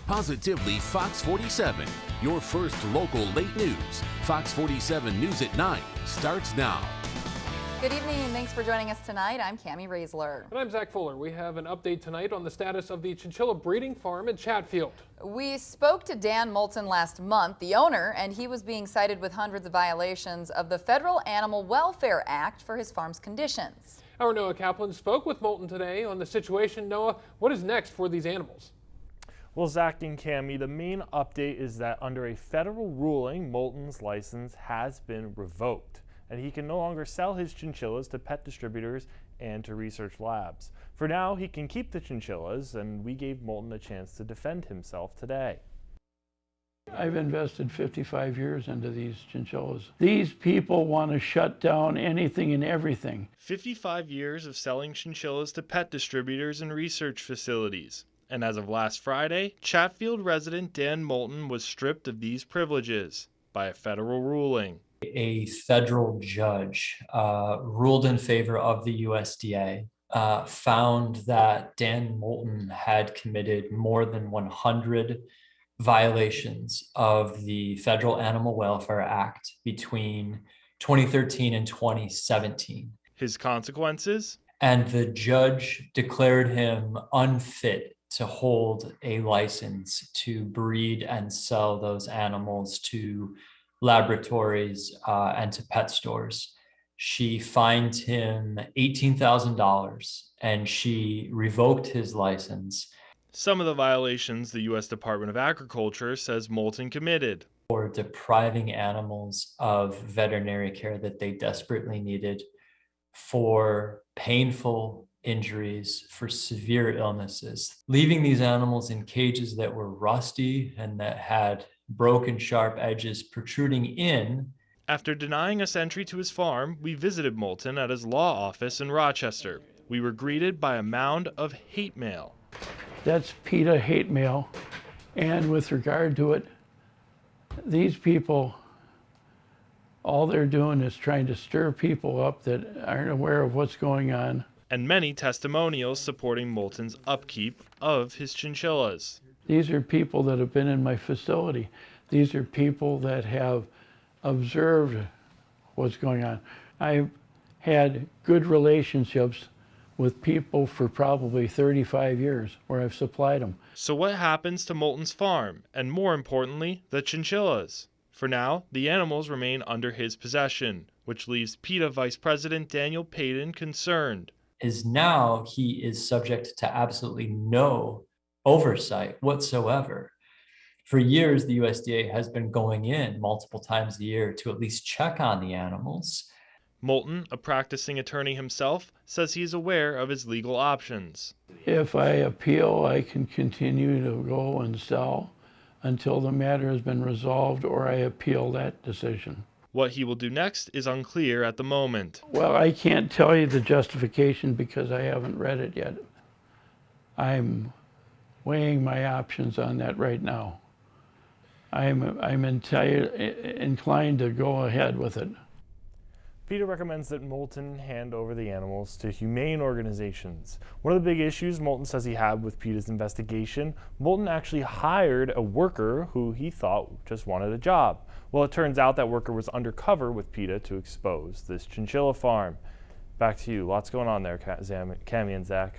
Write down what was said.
Positively Fox 47, your first local late news. Fox 47 News at 9 starts now. Good evening and thanks for joining us tonight. I'm Cammie Raisler. And I'm Zach Fuller. We have an update tonight on the status of the Chinchilla breeding farm in Chatfield. We spoke to Dan Moulton last month, the owner, and he was being cited with hundreds of violations of the Federal Animal Welfare Act for his farm's conditions. Our Noah Kaplan spoke with Moulton today on the situation. Noah, what is next for these animals? Well, Zach and Cammie, the main update is that under a federal ruling, Moulton's license has been revoked, and he can no longer sell his chinchillas to pet distributors and to research labs. For now, he can keep the chinchillas, and we gave Moulton a chance to defend himself today. I've invested 55 years into these chinchillas. These people want to shut down anything and everything. 55 years of selling chinchillas to pet distributors and research facilities. And as of last Friday, Chatfield resident Dan Moulton was stripped of these privileges by a federal ruling. A federal judge ruled in favor of the USDA, found that Dan Moulton had committed more than 100 violations of the Federal Animal Welfare Act between 2013 and 2017. His consequences? And the judge declared him unfit to hold a license to breed and sell those animals to laboratories and to pet stores. She fined him $18,000 and she revoked his license. Some of the violations the U.S. Department of Agriculture says Moulton committed. For depriving animals of veterinary care that they desperately needed, for painful injuries, for severe illnesses, leaving these animals in cages that were rusty and that had broken sharp edges protruding in. After denying us entry to his farm, we visited Moulton at his law office in Rochester. We were greeted by a mound of hate mail. That's PETA hate mail. And with regard to it, these people, all they're doing is trying to stir people up that aren't aware of what's going on. And many testimonials supporting Moulton's upkeep of his chinchillas. These are people that have been in my facility. These are people that have observed what's going on. I've had good relationships with people for probably 35 years where I've supplied them. So what happens to Moulton's farm, and more importantly, the chinchillas? For now, the animals remain under his possession, which leaves PETA Vice President Daniel Payton concerned. Is now he is subject to absolutely no oversight whatsoever. For years, the USDA has been going in multiple times a year to at least check on the animals. Moulton, a practicing attorney himself, says he is aware of his legal options. If I appeal, I can continue to go and sell until the matter has been resolved or I appeal that decision. What he will do next is unclear at the moment. Well, I can't tell you the justification because I haven't read it yet. I'm weighing my options on that right now. I'm inclined to go ahead with it. PETA recommends that Moulton hand over the animals to humane organizations. One of the big issues Moulton says he had with PETA's investigation, Moulton actually hired a worker who he thought just wanted a job. Well, it turns out that worker was undercover with PETA to expose this chinchilla farm. Back to you. Lots going on there, Cammie and Zach.